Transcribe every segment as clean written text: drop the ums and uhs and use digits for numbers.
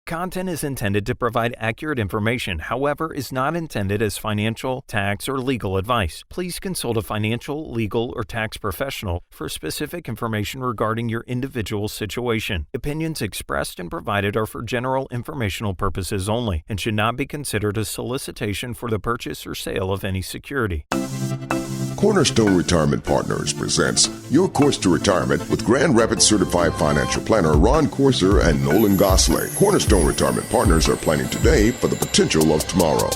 Content is intended to provide accurate information, however, is not intended as financial, tax, or legal advice. Please consult a financial, legal, or tax professional for specific information regarding your individual situation. Opinions expressed and provided are for general informational purposes only and should not be considered a solicitation for the purchase or sale of any security. Cornerstone Retirement Partners presents Your Course to Retirement with Grand Rapids Certified Financial Planner Ron Corser and Nolan Goslee. Cornerstone Retirement Partners are planning today for the potential of tomorrow.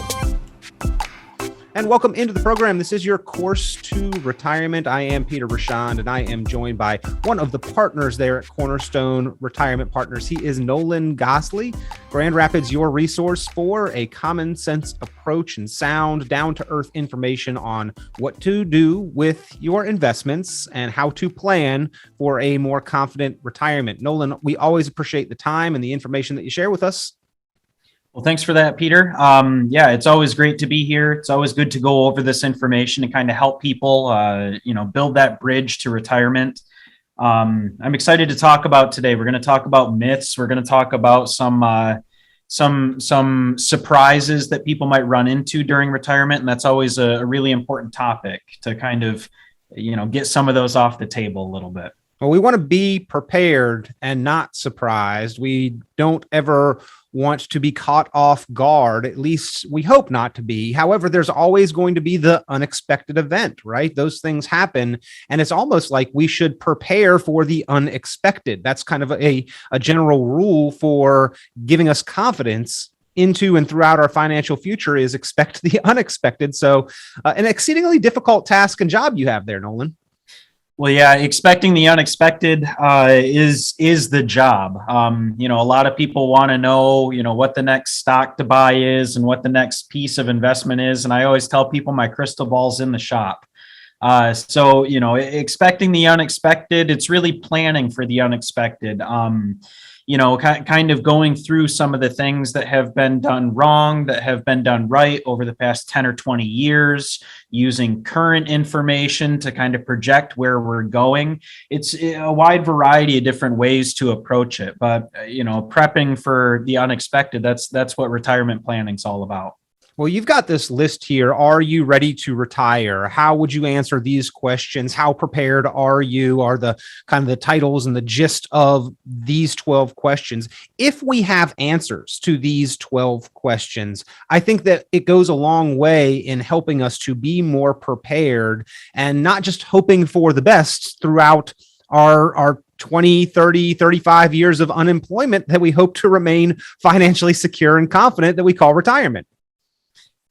And welcome into the program. This is your Course to Retirement. I am Peter Rashand, and I am joined by one of the partners there at Cornerstone Retirement Partners. He is Nolan Goslee. Grand Rapids, your resource for a common sense approach and sound, down-to-earth information on what to do with your investments and how to plan for a more confident retirement. Nolan, we always appreciate the time and the information that you share with us. Well, thanks for that, Peter. It's always great to be here. It's always good to go over this information and kind of help people, build that bridge to retirement. I'm excited to talk about today. We're going to talk about myths. We're going to talk about some surprises that people might run into during retirement, and that's always a really important topic to kind of, get some of those off the table a little bit. Well, we want to be prepared and not surprised. We don't ever want to be caught off guard. At least we hope not to be. However, there's always going to be the unexpected event, right? Those things happen. And it's almost like we should prepare for the unexpected. That's kind of a general rule for giving us confidence into and throughout our financial future is expect the unexpected. So an exceedingly difficult task and job you have there, Nolan. Well, yeah, expecting the unexpected is the job. A lot of people want to know, what the next stock to buy is and what the next piece of investment is. And I always tell people my crystal ball's in the shop. Expecting the unexpected, it's really planning for the unexpected. Kind of going through some of the things that have been done wrong, that have been done right over the past 10 or 20 years, using current information to kind of project where we're going. It's a wide variety of different ways to approach it. But, prepping for the unexpected, that's what retirement planning is all about. Well, you've got this list here. Are you ready to retire? How would you answer these questions? How prepared are you? Are the kind of the titles and the gist of these 12 questions. If we have answers to these 12 questions, I think that it goes a long way in helping us to be more prepared and not just hoping for the best throughout our 20, 30, 35 years of unemployment that we hope to remain financially secure and confident that we call retirement.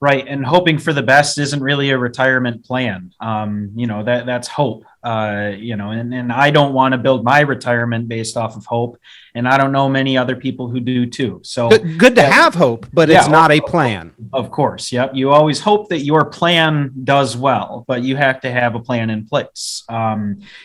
Right. And hoping for the best isn't really a retirement plan. That's hope, and I don't want to build my retirement based off of hope. And I don't know many other people who do too. So good to have hope, but it's not a plan. Of course. Yep. You always hope that your plan does well, but you have to have a plan in place.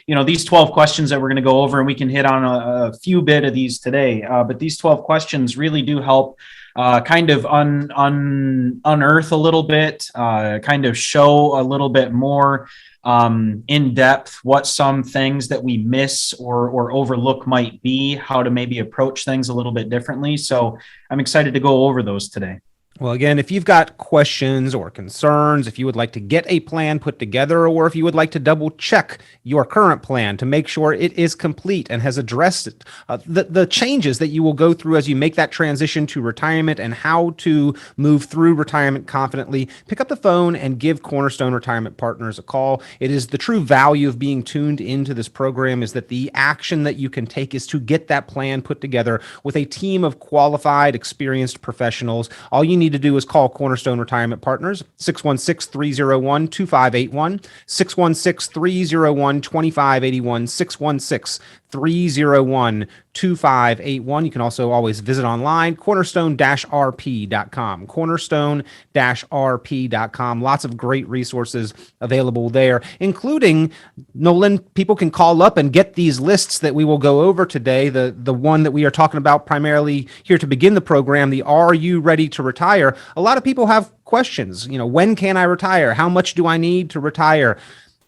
These 12 questions that we're going to go over, and we can hit on a few bit of these today, but these 12 questions really do help kind of unearth a little bit, kind of show a little bit more in depth what some things that we miss or overlook might be, how to maybe approach things a little bit differently. So I'm excited to go over those today. Well, again, if you've got questions or concerns, if you would like to get a plan put together, or if you would like to double check your current plan to make sure it is complete and has addressed the changes that you will go through as you make that transition to retirement and how to move through retirement confidently, pick up the phone and give Cornerstone Retirement Partners a call. It is the true value of being tuned into this program is that the action that you can take is to get that plan put together with a team of qualified, experienced professionals. All you need to do is call Cornerstone Retirement Partners, 616-301-2581, 616-301-2581, 616-301-2581. You can also always visit online, cornerstone-rp.com, cornerstone-rp.com. Lots of great resources available there, including, Nolan, people can call up and get these lists that we will go over today. The one that we are talking about primarily here to begin the program, the Are You Ready to Retire? A lot of people have questions. When can I retire? How much do I need to retire?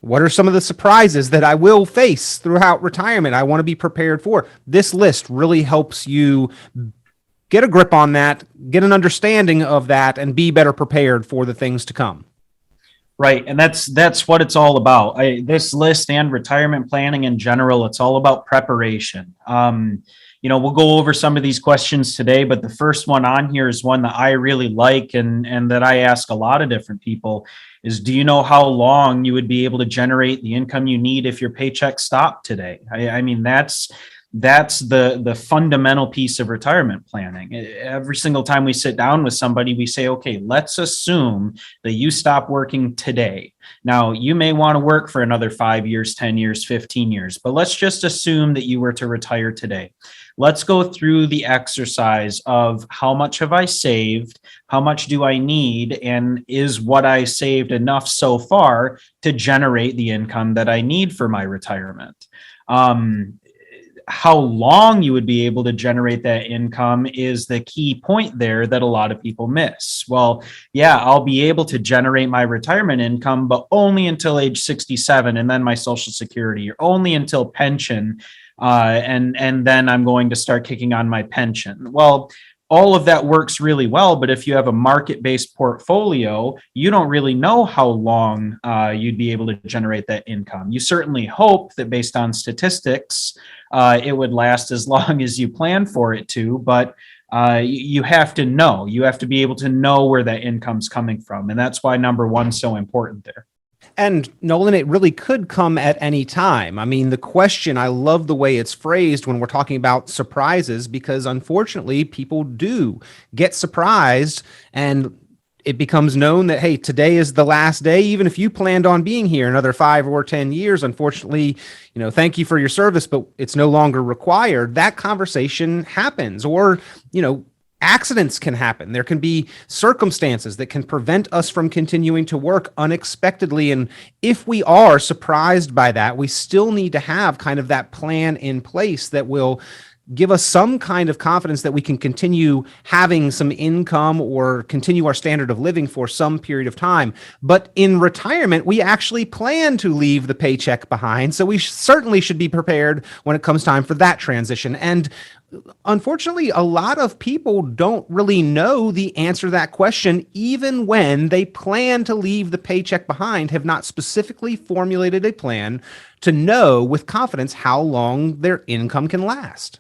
What are some of the surprises that I will face throughout retirement I want to be prepared for? This list really helps you get a grip on that, get an understanding of that, and be better prepared for the things to come. Right. And that's what it's all about. This list and retirement planning in general, it's all about preparation. We'll go over some of these questions today, but the first one on here is one that I really like and that I ask a lot of different people is, do you know how long you would be able to generate the income you need if your paycheck stopped today? I mean, that's the fundamental piece of retirement planning. Every single time we sit down with somebody, we say, okay, let's assume that you stop working today. Now, you may want to work for another 5 years, 10 years, 15 years, but let's just assume that you were to retire today. Let's go through the exercise of how much have I saved? How much do I need? And is what I saved enough so far to generate the income that I need for my retirement? How long you would be able to generate that income is the key point there that a lot of people miss. Well, yeah, I'll be able to generate my retirement income, but only until age 67 and then my Social Security, or only until pension. And then I'm going to start kicking on my pension. Well, all of that works really well, but if you have a market-based portfolio, you don't really know how long you'd be able to generate that income. You certainly hope that based on statistics, it would last as long as you plan for it to, but you have to know. You have to be able to know where that income's coming from, and that's why number one's so important there. And Nolan, it really could come at any time. I mean, the question, I love the way it's phrased when we're talking about surprises, because unfortunately people do get surprised and it becomes known that, hey, today is the last day. Even if you planned on being here another 5 or 10 years, unfortunately, thank you for your service, but it's no longer required. That conversation happens, or, accidents can happen. There can be circumstances that can prevent us from continuing to work unexpectedly. And if we are surprised by that, we still need to have kind of that plan in place that will give us some kind of confidence that we can continue having some income or continue our standard of living for some period of time. But in retirement, we actually plan to leave the paycheck behind. So we certainly should be prepared when it comes time for that transition. And unfortunately, a lot of people don't really know the answer to that question, even when they plan to leave the paycheck behind, have not specifically formulated a plan to know with confidence how long their income can last.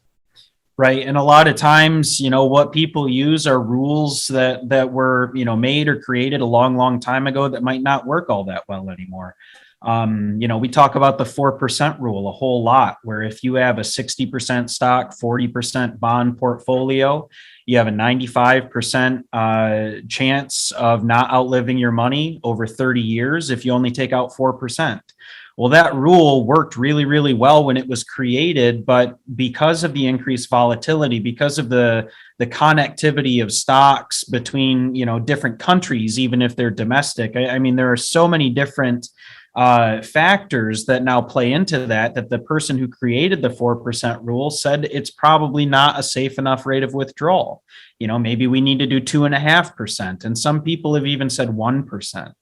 Right. And a lot of times, what people use are rules that were, made or created a long time ago that might not work all that well anymore. We talk about the 4% rule a whole lot, where if you have a 60% stock, 40% bond portfolio, you have a 95% chance of not outliving your money over 30 years if you only take out 4%. Well, that rule worked really, really well when it was created, but because of the increased volatility, because of the connectivity of stocks between, different countries, even if they're domestic, I mean, there are so many different factors that now play into that the person who created the 4% rule said it's probably not a safe enough rate of withdrawal. Maybe we need to do 2.5%. And some people have even said 1%.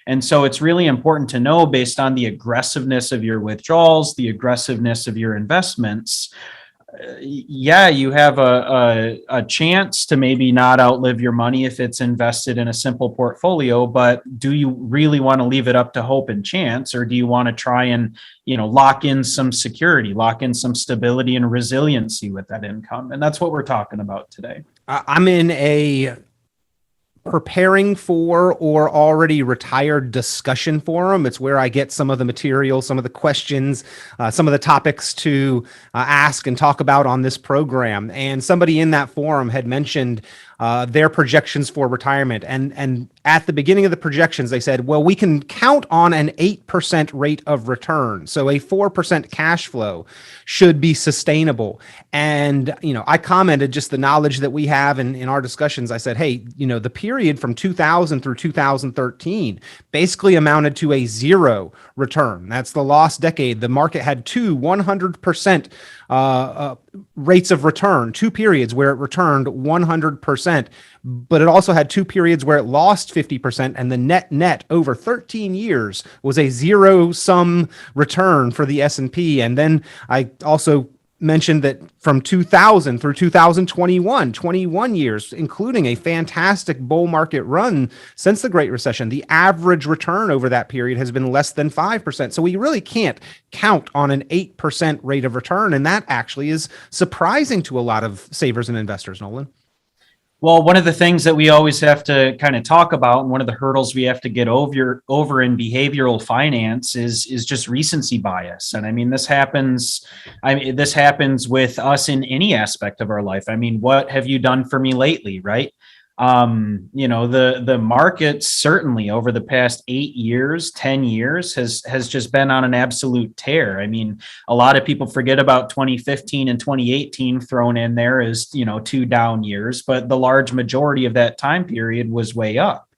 And so it's really important to know, based on the aggressiveness of your withdrawals, the aggressiveness of your investments, you have a chance to maybe not outlive your money if it's invested in a simple portfolio, but do you really want to leave it up to hope and chance, or do you want to try and, lock in some security, lock in some stability and resiliency with that income? And that's what we're talking about today. I'm in a preparing for or already retired discussion forum. It's where I get some of the material, some of the questions, some of the topics to ask and talk about on this program. And somebody in that forum had mentioned their projections for retirement. And at the beginning of the projections, they said, well, we can count on an 8% rate of return. So a 4% cash flow should be sustainable. And, I commented just the knowledge that we have in our discussions. I said, hey, the period from 2000 through 2013 basically amounted to a zero return. That's the lost decade. The market had two 100% rates of return, two periods where it returned 100%, but it also had two periods where it lost 50%, and the net over 13 years was a zero-sum return for the S&P. And then I also mentioned that from 2000 through 2021, 21 years, including a fantastic bull market run since the Great Recession, the average return over that period has been less than 5%. So we really can't count on an 8% rate of return. And that actually is surprising to a lot of savers and investors, Nolan. Well, one of the things that we always have to kind of talk about, and one of the hurdles we have to get over in behavioral finance is just recency bias. And I mean, this happens with us in any aspect of our life. I mean, what have you done for me lately, right? The market certainly over the past 8 years, 10 years has just been on an absolute tear. I mean, a lot of people forget about 2015 and 2018 thrown in there as, two down years, but the large majority of that time period was way up.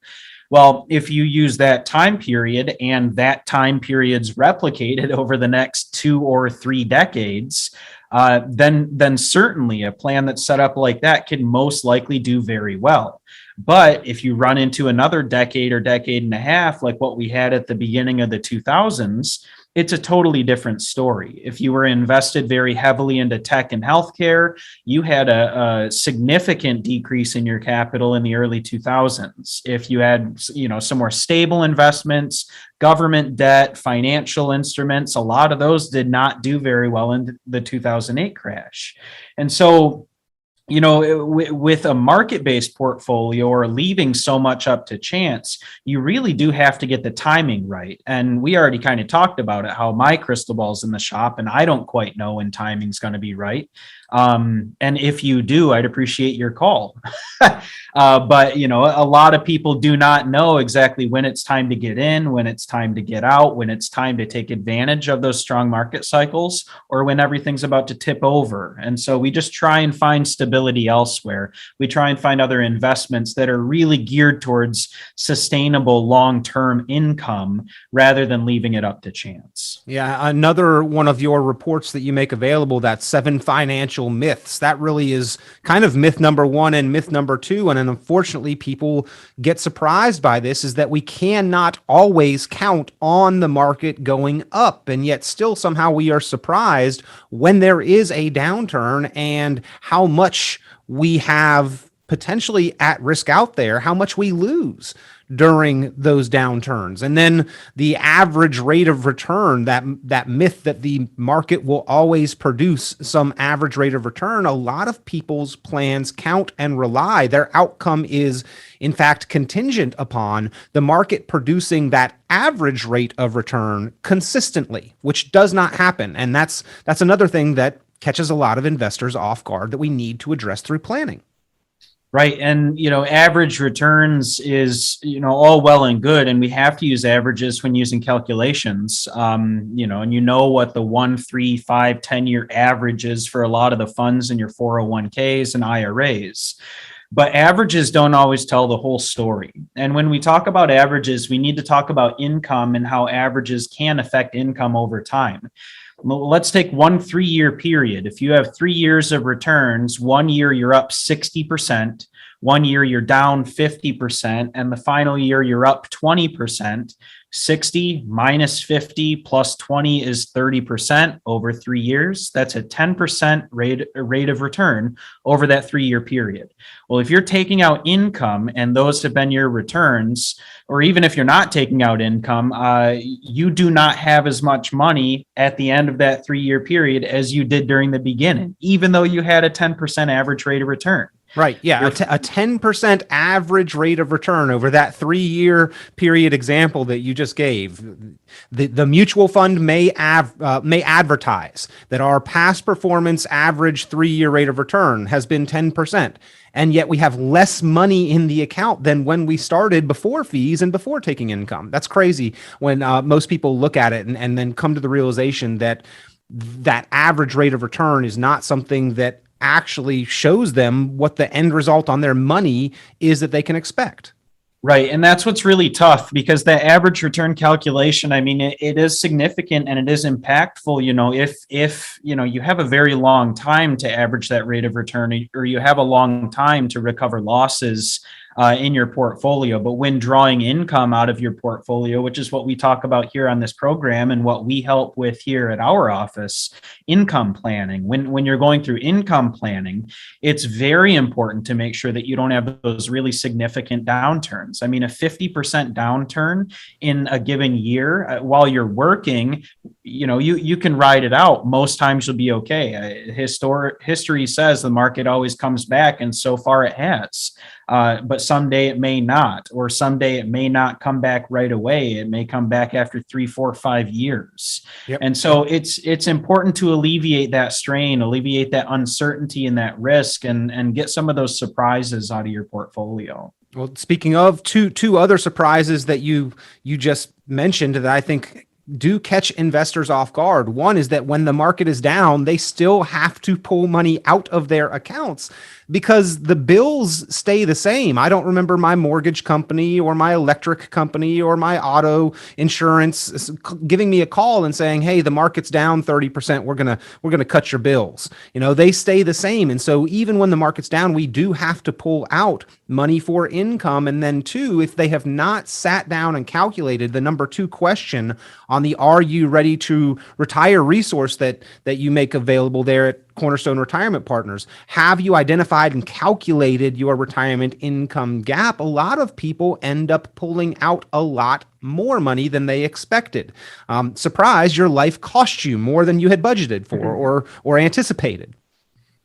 Well, if you use that time period and that time period's replicated over the next 2 or 3 decades, then certainly a plan that's set up like that can most likely do very well. But if you run into another decade or decade and a half, like what we had at the beginning of the 2000s, it's a totally different story. If you were invested very heavily into tech and healthcare, you had a significant decrease in your capital in the early 2000s. If you had, some more stable investments, government debt, financial instruments, a lot of those did not do very well in the 2008 crash. And so, with a market-based portfolio or leaving so much up to chance, you really do have to get the timing right. And we already kind of talked about it, how my crystal ball's in the shop and I don't quite know when timing's going to be right. And if you do, I'd appreciate your call. But, a lot of people do not know exactly when it's time to get in, when it's time to get out, when it's time to take advantage of those strong market cycles, or when everything's about to tip over. And so we just try and find stability elsewhere. We try and find other investments that are really geared towards sustainable long-term income rather than leaving it up to chance. Yeah, another one of your reports that you make available, that 7 financial myths, that really is kind of myth number 1 and myth number 2. And unfortunately, people get surprised by this, is that we cannot always count on the market going up. And yet still somehow we are surprised when there is a downturn and how much we have potentially at risk out there, how much we lose during those downturns. And then the average rate of return, that myth that the market will always produce some average rate of return, a lot of people's plans count and rely. Their outcome is, in fact, contingent upon the market producing that average rate of return consistently, which does not happen. And that's another thing that catches a lot of investors off guard that we need to address through planning. Right. And, average returns is, all well and good. And we have to use averages when using calculations, and what the 1, 3, 5, 10-year average is for a lot of the funds in your 401ks and IRAs. But averages don't always tell the whole story. And when we talk about averages, we need to talk about income and how averages can affect income over time. Let's take 1 3-year period. If you have 3 years of returns, 1 year you're up 60%, 1 year you're down 50%, and the final year you're up 20%. 60 minus 50 plus 20 is 30% over 3 years. That's a 10% rate of return over that 3-year period. Well, if you're taking out income and those have been your returns, or even if you're not taking out income, you do not have as much money at the end of that 3-year period as you did during the beginning, even though you had a 10% average rate of return. Right. Yeah. A 10% average rate of return over that 3-year period example that you just gave. The mutual fund may advertise that our past performance average 3-year rate of return has been 10%. And yet we have less money in the account than when we started before fees and before taking income. That's crazy when most people look at it and then come to the realization that that average rate of return is not something that actually shows them what the end result on their money is that they can expect. Right. And that's what's really tough, because the average return calculation, I mean, it is significant and it is impactful. If you have a very long time to average that rate of return, or you have a long time to recover losses, in your portfolio. But when drawing income out of your portfolio, which is what we talk about here on this program and what we help with here at our office, income planning. When you're going through income planning, it's very important to make sure that you don't have those really significant downturns. I mean, a 50% downturn in a given year while you're working, you can ride it out. Most times you'll be okay. History says the market always comes back, and so far it has. But someday it may not, or someday it may not come back right away. It may come back after 3, 4, 5 years. Yep. And so it's important to alleviate that strain, alleviate that uncertainty and that risk, and get some of those surprises out of your portfolio. Well, speaking of two other surprises that you just mentioned that I think do catch investors off guard. One is that when the market is down, they still have to pull money out of their accounts because the bills stay the same. I don't remember my mortgage company or my electric company or my auto insurance giving me a call and saying, "Hey, the market's down 30%. We're going to cut your bills." They stay the same. And so even when the market's down, we do have to pull out money for income. And then two, if they have not sat down and calculated the number 2 question on the "Are you ready to retire" resource that you make available there at Cornerstone Retirement Partners, have you identified and calculated your retirement income gap? A lot of people end up pulling out a lot more money than they expected. Surprise, your life cost you more than you had budgeted for or anticipated.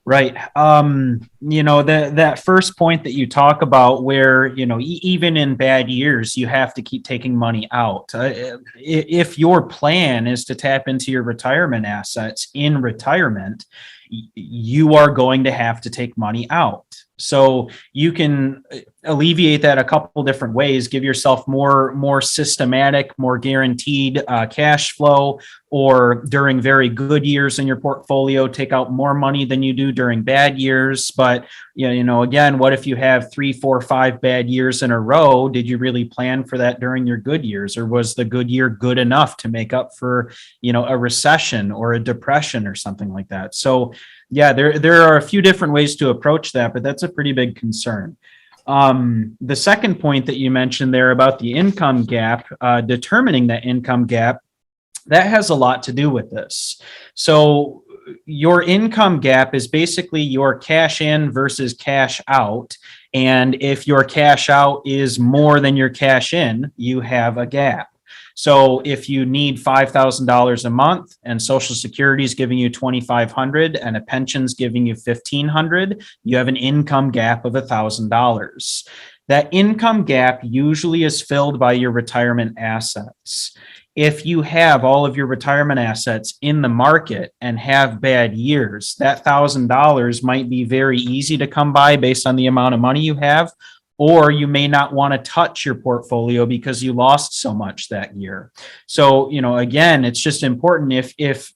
Right. That first point that you talk about where, even in bad years, you have to keep taking money out. If your plan is to tap into your retirement assets in retirement, you are going to have to take money out. So you can alleviate that a couple different ways. Give yourself more systematic, more guaranteed cash flow, or during very good years in your portfolio, take out more money than you do during bad years. But again, what if you have 3, 4, 5 bad years in a row? Did you really plan for that during your good years, or was the good year good enough to make up for a recession or a depression or something like that? So yeah, there are a few different ways to approach that, but that's a pretty big concern. The second point that you mentioned there about the income gap, determining that income gap, that has a lot to do with this. So your income gap is basically your cash in versus cash out. And if your cash out is more than your cash in, you have a gap. So if you need $5,000 a month and Social Security is giving you $2,500 and a pension's giving you $1,500, you have an income gap of $1,000. That income gap usually is filled by your retirement assets. If you have all of your retirement assets in the market and have bad years, that $1,000 might be very easy to come by based on the amount of money you have, or you may not want to touch your portfolio because you lost so much that year. So, again, it's just important if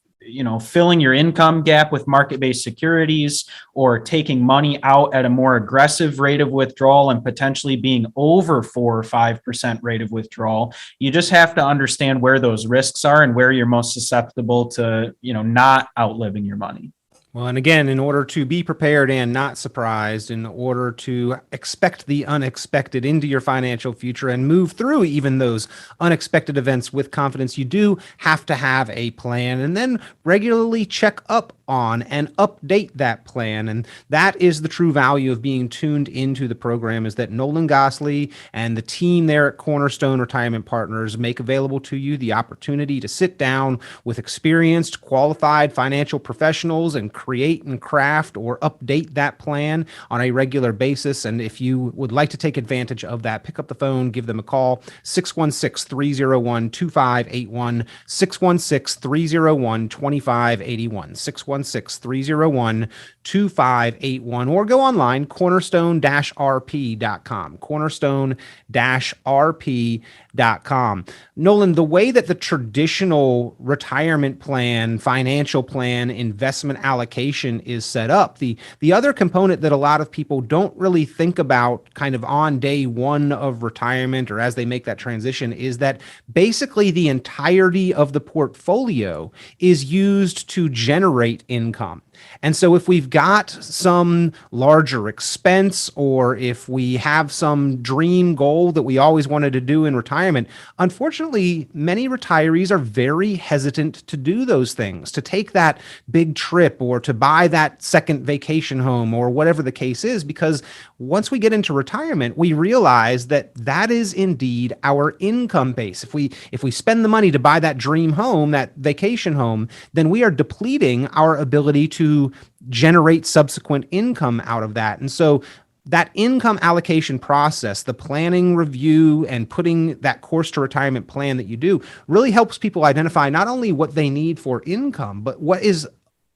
filling your income gap with market-based securities or taking money out at a more aggressive rate of withdrawal and potentially being over 4 or 5% rate of withdrawal, you just have to understand where those risks are and where you're most susceptible to, not outliving your money. Well, and again, in order to be prepared and not surprised, in order to expect the unexpected into your financial future and move through even those unexpected events with confidence, you do have to have a plan and then regularly check up on and update that plan. And that is the true value of being tuned into the program, is that Nolan Goslee and the team there at Cornerstone Retirement Partners make available to you the opportunity to sit down with experienced, qualified financial professionals and create and craft or update that plan on a regular basis. And if you would like to take advantage of that, pick up the phone, give them a call, 616-301-2581, 616-301-2581, 616-301-2581, or go online, cornerstone-rp.com, cornerstone-rp.com. Nolan, the way that the traditional retirement plan, financial plan, investment allocation is set up, the other component that a lot of people don't really think about kind of on day one of retirement or as they make that transition is that basically the entirety of the portfolio is used to generate income. And so if we've got some larger expense, or if we have some dream goal that we always wanted to do in retirement, unfortunately, many retirees are very hesitant to do those things, to take that big trip or to buy that second vacation home or whatever the case is, because once we get into retirement, we realize that that is indeed our income base. If we spend the money to buy that dream home, that vacation home, then we are depleting our ability to generate subsequent income out of that. And so that income allocation process, the planning, review, and putting that course to retirement plan that you do really helps people identify not only what they need for income, but what is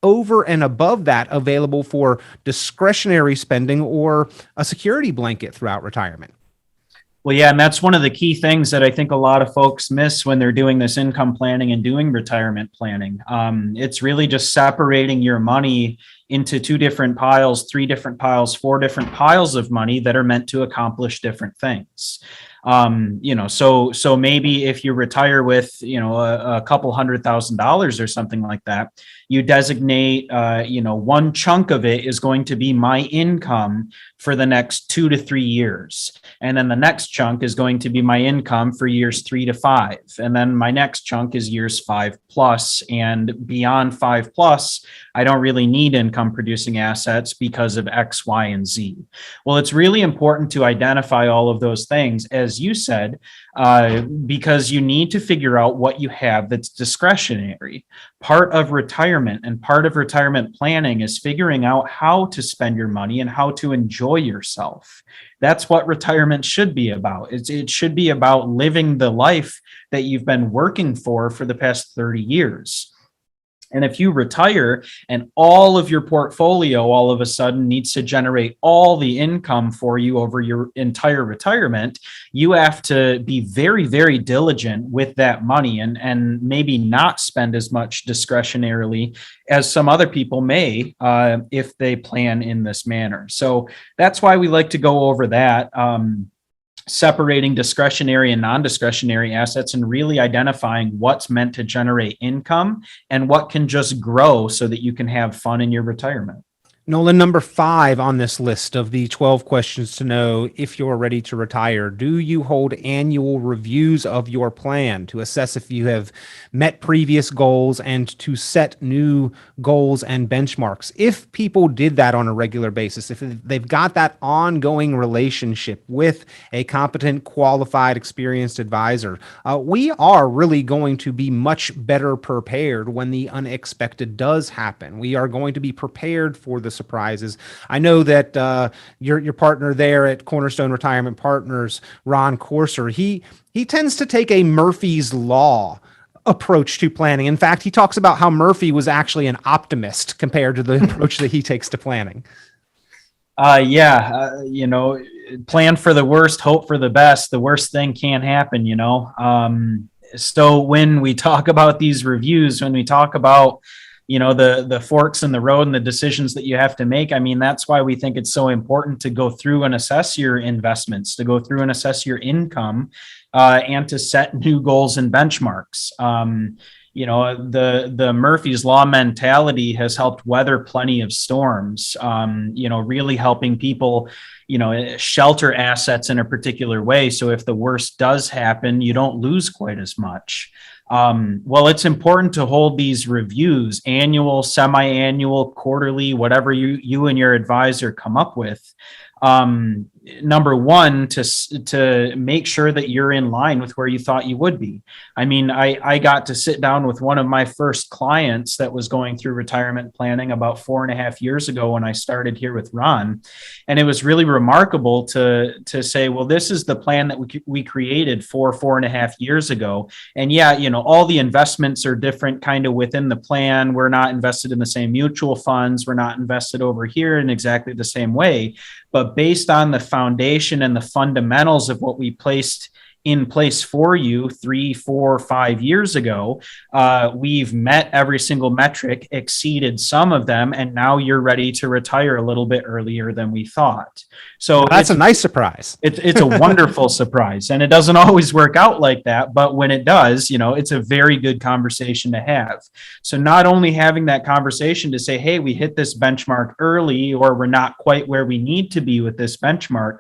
over and above that available for discretionary spending or a security blanket throughout retirement. Well, yeah, and that's one of the key things that I think a lot of folks miss when they're doing this income planning and doing retirement planning. It's really just separating your money into 2 different piles, 3 different piles, 4 different piles of money that are meant to accomplish different things. So maybe if you retire with, a couple $100,000 or something like that, you designate, one chunk of it is going to be my income for the next 2 to 3 years. And then the next chunk is going to be my income for years 3 to 5. And then my next chunk is years 5 plus, and beyond 5 plus, I don't really need income producing assets because of X, Y, and Z. Well, it's really important to identify all of those things, as you said, because you need to figure out what you have that's discretionary. Part of retirement and part of retirement planning is figuring out how to spend your money and how to enjoy yourself. That's what retirement should be about. It should be about living the life that you've been working for the past 30 years. And if you retire and all of your portfolio all of a sudden needs to generate all the income for you over your entire retirement, you have to be very, very diligent with that money and maybe not spend as much discretionarily as some other people may if they plan in this manner. So that's why we like to go over that. Separating discretionary and non-discretionary assets and really identifying what's meant to generate income and what can just grow so that you can have fun in your retirement. Nolan, number 5 on this list of the 12 questions to know if you're ready to retire. Do you hold annual reviews of your plan to assess if you have met previous goals and to set new goals and benchmarks? If people did that on a regular basis, if they've got that ongoing relationship with a competent, qualified, experienced advisor, we are really going to be much better prepared when the unexpected does happen. We are going to be prepared for the surprises. I know that your partner there at Cornerstone Retirement Partners, Ron Corser, he tends to take a Murphy's Law approach to planning. In fact, he talks about how Murphy was actually an optimist compared to the approach that he takes to planning. Plan for the worst, hope for the best. The worst thing can't happen, So when we talk about these reviews, when we talk about the forks in the road and the decisions that you have to make. I mean, that's why we think it's so important to go through and assess your investments, to go through and assess your income, and to set new goals and benchmarks. The Murphy's Law mentality has helped weather plenty of storms, really helping people, shelter assets in a particular way. So if the worst does happen, you don't lose quite as much. Well, it's important to hold these reviews, annual, semi-annual, quarterly, whatever you and your advisor come up with. Number one, to make sure that you're in line with where you thought you would be. I mean, I got to sit down with one of my first clients that was going through retirement planning about 4.5 years ago when I started here with Ron. And it was really remarkable to say, well, this is the plan that we created 4.5 years ago. And yeah, all the investments are different kind of within the plan. We're not invested in the same mutual funds. We're not invested over here in exactly the same way. But based on the foundation and the fundamentals of what we placed in place for you 3, 4, 5 years ago. We've met every single metric, exceeded some of them, and now you're ready to retire a little bit earlier than we thought. So now, that's a nice surprise. It's a wonderful surprise, and it doesn't always work out like that. But when it does, it's a very good conversation to have. So not only having that conversation to say, hey, we hit this benchmark early, or we're not quite where we need to be with this benchmark,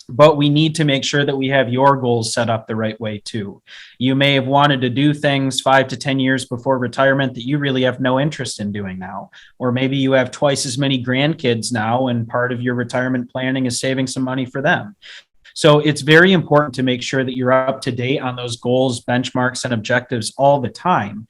but we need to make sure that we have your goals set up the right way too. You may have wanted to do things 5 to 10 years before retirement that you really have no interest in doing now. Or maybe you have twice as many grandkids now, and part of your retirement planning is saving some money for them. So it's very important to make sure that you're up to date on those goals, benchmarks, and objectives all the time,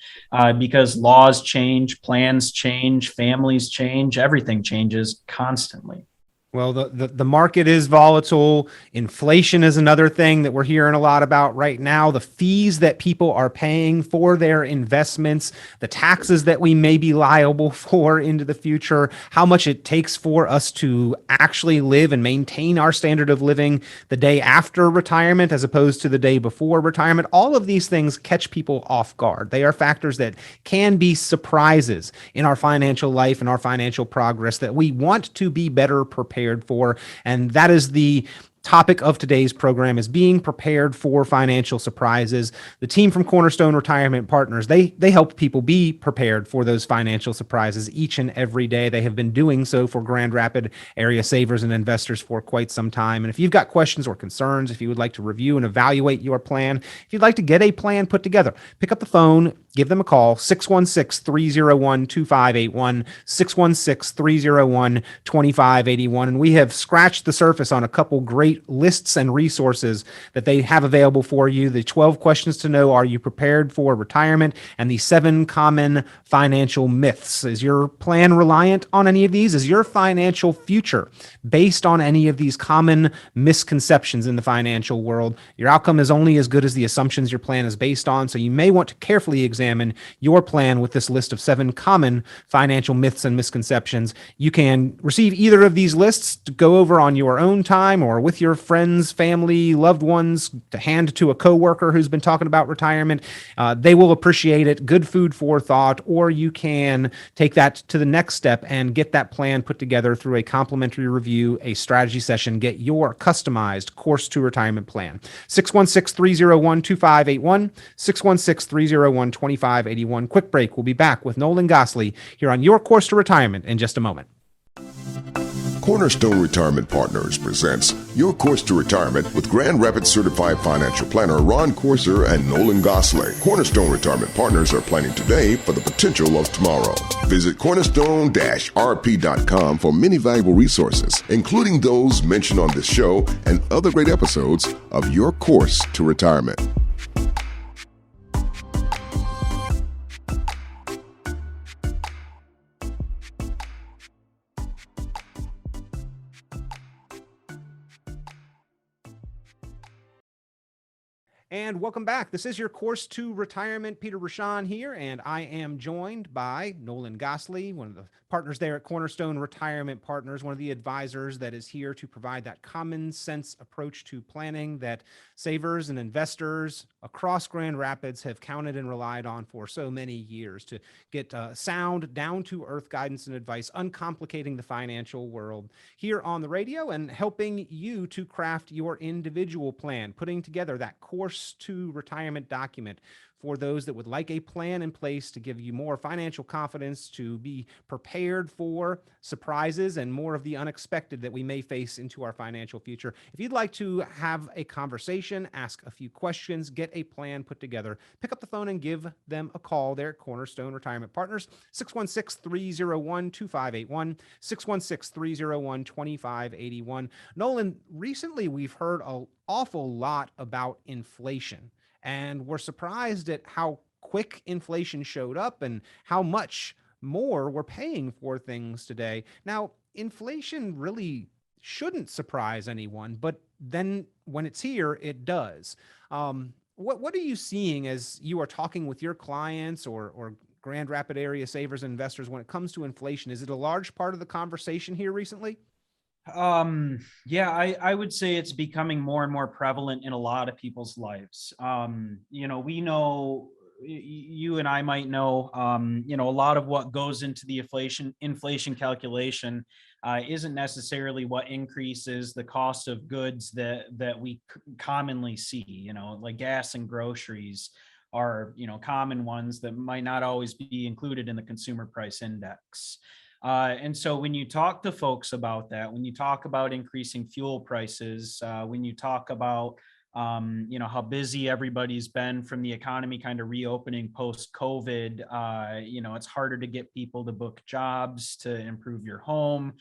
because laws change, plans change, families change, everything changes constantly. Well, the market is volatile. Inflation is another thing that we're hearing a lot about right now. The fees that people are paying for their investments, the taxes that we may be liable for into the future, how much it takes for us to actually live and maintain our standard of living the day after retirement as opposed to the day before retirement. All of these things catch people off guard. They are factors that can be surprises in our financial life and our financial progress that we want to be better prepared for. And that is the topic of today's program, is being prepared for financial surprises. The team from Cornerstone Retirement Partners, they help people be prepared for those financial surprises each and every day. They have been doing so for Grand Rapids area savers and investors for quite some time. And if you've got questions or concerns, if you would like to review and evaluate your plan, if you'd like to get a plan put together, pick up the phone, give them a call, 616-301-2581, 616-301-2581. And we have scratched the surface on a couple great lists and resources that they have available for you. The 12 questions to know, are you prepared for retirement? And the 7 common financial myths. Is your plan reliant on any of these? Is your financial future based on any of these common misconceptions in the financial world? Your outcome is only as good as the assumptions your plan is based on. So you may want to carefully examine your plan with this list of 7 common financial myths and misconceptions. You can receive either of these lists to go over on your own time or with your friends, family, loved ones, to hand to a coworker who's been talking about retirement. They will appreciate it. Good food for thought. Or you can take that to the next step and get that plan put together through a complimentary review, a strategy session, get your customized course to retirement plan. 616-301-2581, 616-301-2581. Quick break. We'll be back with Nolan Goslee here on Your Course to Retirement in just a moment. Cornerstone Retirement Partners presents Your Course to Retirement with Grand Rapids Certified Financial Planner Ron Corser and Nolan Goslee. Cornerstone Retirement Partners are planning today for the potential of tomorrow. Visit cornerstone-rp.com for many valuable resources, including those mentioned on this show and other great episodes of Your Course to Retirement. And welcome back. This is Your Course to Retirement. Peter Rashan here, and I am joined by Nolan Goslee, one of the partners there at Cornerstone Retirement Partners, one of the advisors that is here to provide that common sense approach to planning that savers and investors across Grand Rapids have counted and relied on for so many years to get sound, down-to-earth guidance and advice, uncomplicating the financial world here on the radio and helping you to craft your individual plan, putting together that course to retirement document for those that would like a plan in place to give you more financial confidence, to be prepared for surprises and more of the unexpected that we may face into our financial future. If you'd like to have a conversation, ask a few questions, get a plan put together, pick up the phone and give them a call there at Cornerstone Retirement Partners, 616-301-2581, 616-301-2581. Nolan, recently we've heard an awful lot about inflation. And we're surprised at how quick inflation showed up and how much more we're paying for things today. Now, inflation really shouldn't surprise anyone, but then when it's here, it does. What are you seeing as you are talking with your clients or Grand Rapids area savers and investors when it comes to inflation? Is it a large part of the conversation here recently? Yeah, I would say it's becoming more and more prevalent in a lot of people's lives. We know you and I might know, a lot of what goes into the inflation calculation isn't necessarily what increases the cost of goods that we commonly see. Like gas and groceries are common ones that might not always be included in the consumer price index. And so when you talk to folks about that, when you talk about increasing fuel prices, when you talk about how busy everybody's been from the economy kind of reopening post COVID, it's harder to get people to book jobs to improve your home.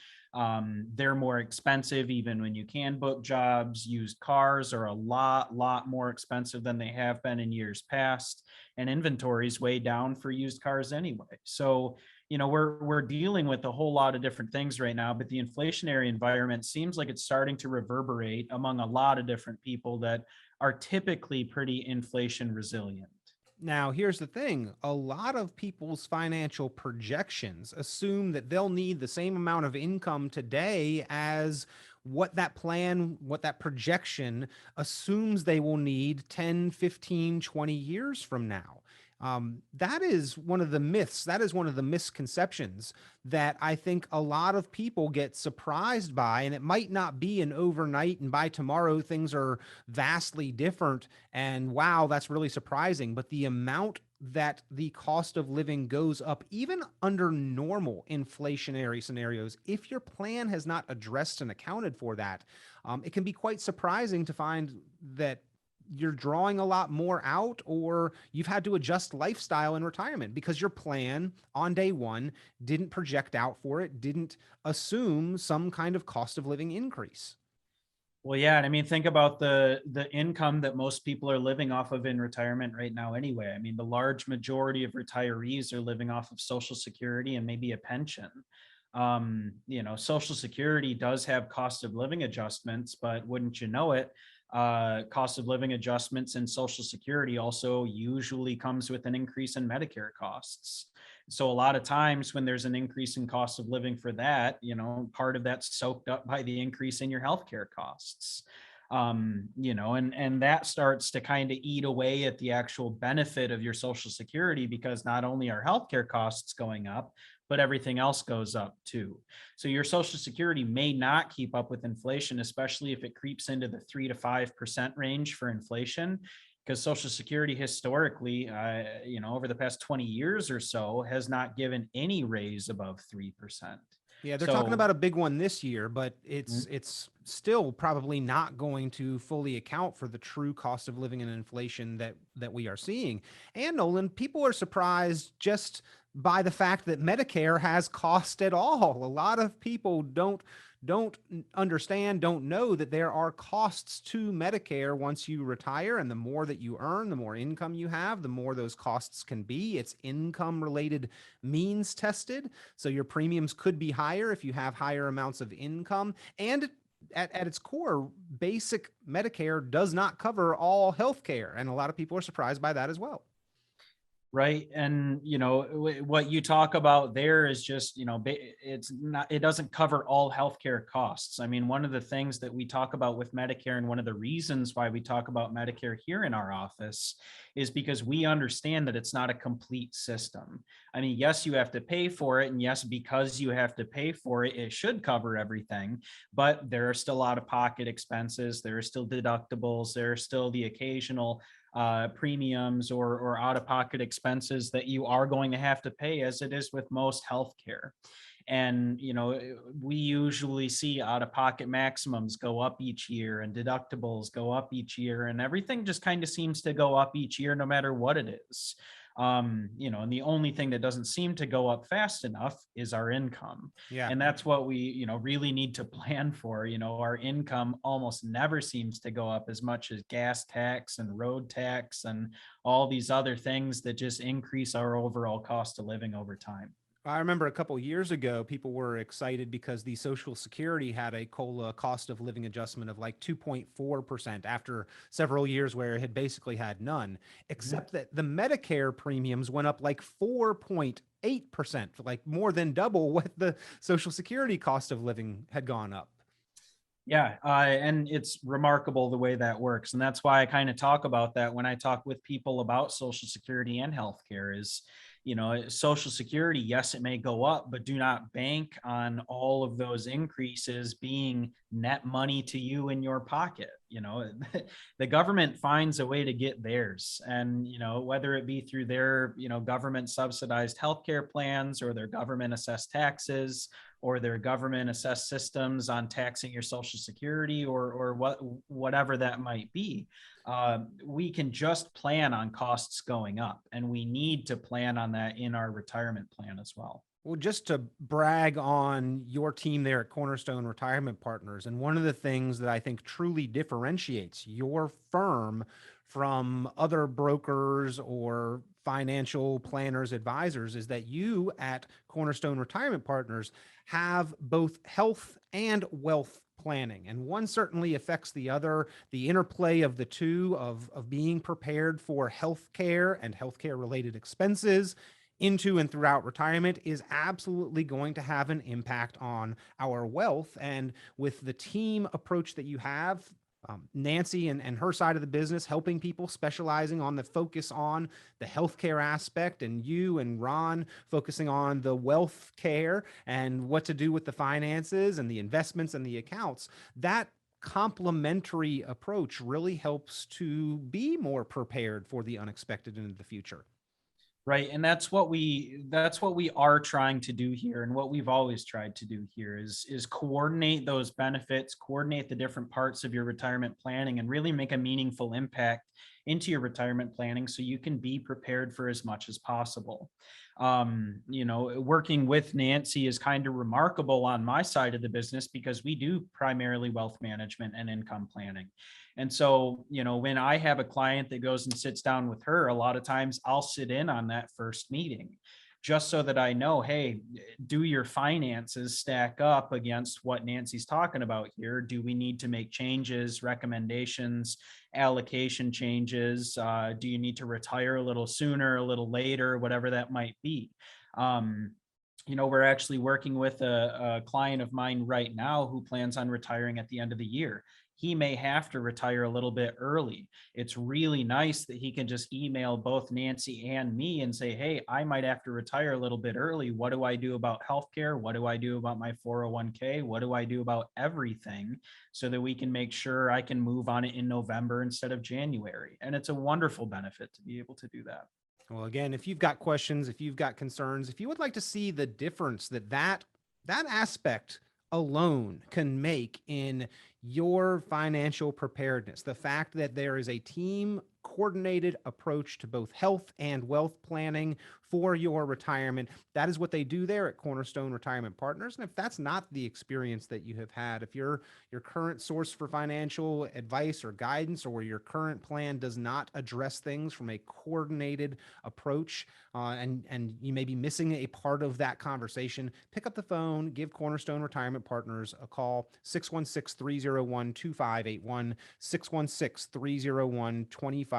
They're more expensive even when you can book jobs. Used cars are a lot more expensive than they have been in years past, and inventory's way down for used cars anyway. So we're dealing with a whole lot of different things right now, but the inflationary environment seems like it's starting to reverberate among a lot of different people that are typically pretty inflation resilient. Now, here's the thing. A lot of people's financial projections assume that they'll need the same amount of income today as what that projection assumes they will need 10, 15, 20 years from now. That is one of the myths. That is one of the misconceptions that I think a lot of people get surprised by. And it might not be an overnight and by tomorrow things are vastly different. And wow, that's really surprising. But the amount that the cost of living goes up, even under normal inflationary scenarios, if your plan has not addressed and accounted for that, it can be quite surprising to find that you're drawing a lot more out, or you've had to adjust lifestyle in retirement because your plan on day one didn't project out for it, didn't assume some kind of cost of living increase. Well, yeah, and I mean, think about the income that most people are living off of in retirement right now anyway. I mean, the large majority of retirees are living off of Social Security and maybe a pension. Social Security does have cost of living adjustments, but wouldn't you know it, cost of living adjustments and Social Security also usually comes with an increase in Medicare costs. So a lot of times when there's an increase in cost of living for that, part of that's soaked up by the increase in your healthcare costs. And that starts to kind of eat away at the actual benefit of your Social Security, because not only are healthcare costs going up, but everything else goes up too. So your Social Security may not keep up with inflation, especially if it creeps into the 3 to 5% range for inflation, because Social Security historically, over the past 20 years or so, has not given any raise above 3%. Yeah, they're talking So about a big one this year, but it's still probably not going to fully account for the true cost of living and inflation that we are seeing. And Nolan, people are surprised just by the fact that Medicare has cost at all. A lot of people don't understand, don't know that there are costs to Medicare once you retire. And the more that you earn, the more income you have, the more those costs can be. It's income related, means tested. So your premiums could be higher if you have higher amounts of income. And at its core, basic Medicare does not cover all health care. And a lot of people are surprised by that as well. right. And what you talk about there is just, it doesn't cover all healthcare costs. I mean, one of the things that we talk about with Medicare, and one of the reasons why we talk about Medicare here in our office, is because we understand that it's not a complete system. I mean, yes, you have to pay for it, and yes, because you have to pay for it, it should cover everything, but there are still out of pocket expenses, there are still deductibles, there are still the occasional premiums or out-of-pocket expenses that you are going to have to pay, as it is with most healthcare. And we usually see out-of-pocket maximums go up each year and deductibles go up each year, and everything just kind of seems to go up each year no matter what it is. And the only thing that doesn't seem to go up fast enough is our income. Yeah. And that's what we, really need to plan for. Our income almost never seems to go up as much as gas tax and road tax and all these other things that just increase our overall cost of living over time. I remember a couple years ago, people were excited because the Social Security had a COLA, cost of living adjustment, of like 2.4% after several years where it had basically had none, except that the Medicare premiums went up like 4.8%, like more than double what the Social Security cost of living had gone up. Yeah, and it's remarkable the way that works, and that's why I kind of talk about that when I talk with people about Social Security and healthcare. Is Social Security, yes, it may go up, but do not bank on all of those increases being net money to you in your pocket. The government finds a way to get theirs, and whether it be through their government subsidized healthcare plans or their government assessed taxes or their government assessed systems on taxing your Social Security or whatever that might be. We can just plan on costs going up, and we need to plan on that in our retirement plan as well. Well, just to brag on your team there at Cornerstone Retirement Partners, and one of the things that I think truly differentiates your firm from other brokers or financial planners, advisors, is that you at Cornerstone Retirement Partners have both health and wealth planning, and one certainly affects the other. The interplay of the two, of being prepared for healthcare and healthcare related expenses into and throughout retirement, is absolutely going to have an impact on our wealth. And with the team approach that you have, Nancy and her side of the business, helping people, specializing on the focus on the healthcare aspect, and you and Ron focusing on the wealth care and what to do with the finances and the investments and the accounts, that complementary approach really helps to be more prepared for the unexpected in the future. Right. And that's what we are trying to do here. And what we've always tried to do here is coordinate those benefits, coordinate the different parts of your retirement planning, and really make a meaningful impact into your retirement planning so you can be prepared for as much as possible. Working with Nancy is kind of remarkable on my side of the business because we do primarily wealth management and income planning. And so, when I have a client that goes and sits down with her, a lot of times I'll sit in on that first meeting just so that I know, hey, do your finances stack up against what Nancy's talking about here? Do we need to make changes, recommendations, allocation changes? Do you need to retire a little sooner, a little later, whatever that might be? We're actually working with a client of mine right now who plans on retiring at the end of the year. He may have to retire a little bit early. It's really nice that he can just email both Nancy and me and say, hey, I might have to retire a little bit early. What do I do about healthcare? What do I do about my 401k? What do I do about everything, so that we can make sure I can move on it in November instead of January? And it's a wonderful benefit to be able to do that. Well, again, if you've got questions, if you've got concerns, if you would like to see the difference that aspect alone can make in your financial preparedness, the fact that there is a team coordinated approach to both health and wealth planning for your retirement, that is what they do there at Cornerstone Retirement Partners. And if that's not the experience that you have had, if your current source for financial advice or guidance, or where your current plan does not address things from a coordinated approach, and you may be missing a part of that conversation, pick up the phone, give Cornerstone Retirement Partners a call, 616-301-2581, 616-301-2581,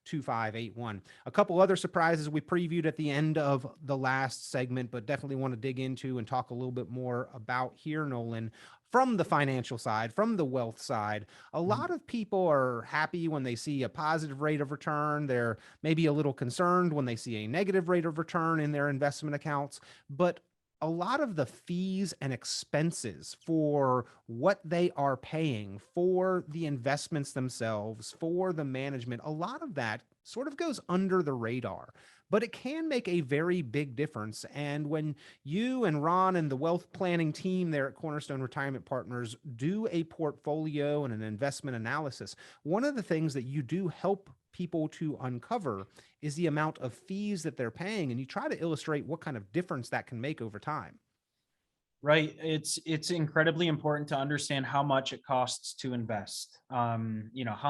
616-301-2581. A couple other surprises we previewed at the end of the last segment, but definitely want to dig into and talk a little bit more about here, Nolan. From the financial side, from the wealth side, a lot of people are happy when they see a positive rate of return. They're maybe a little concerned when they see a negative rate of return in their investment accounts, but a lot of the fees and expenses for what they are paying for the investments themselves, for the management, a lot of that sort of goes under the radar, but it can make a very big difference. And when you and Ron and the wealth planning team there at Cornerstone Retirement Partners do a portfolio and an investment analysis, one of the things that you do help people to uncover is the amount of fees that they're paying, and you try to illustrate what kind of difference that can make over time. Right. It's incredibly important to understand how much it costs to invest. How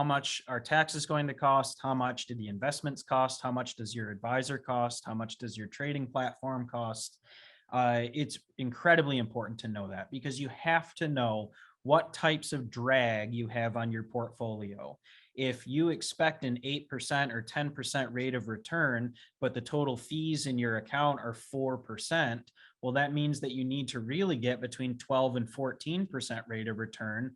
much are taxes going to cost? How much do the investments cost? How much does your advisor cost? How much does your trading platform cost? It's incredibly important to know that, because you have to know what types of drag you have on your portfolio. If you expect an 8% or 10% rate of return, but the total fees in your account are 4%, Well, that means that you need to really get between 12 and 14% rate of return,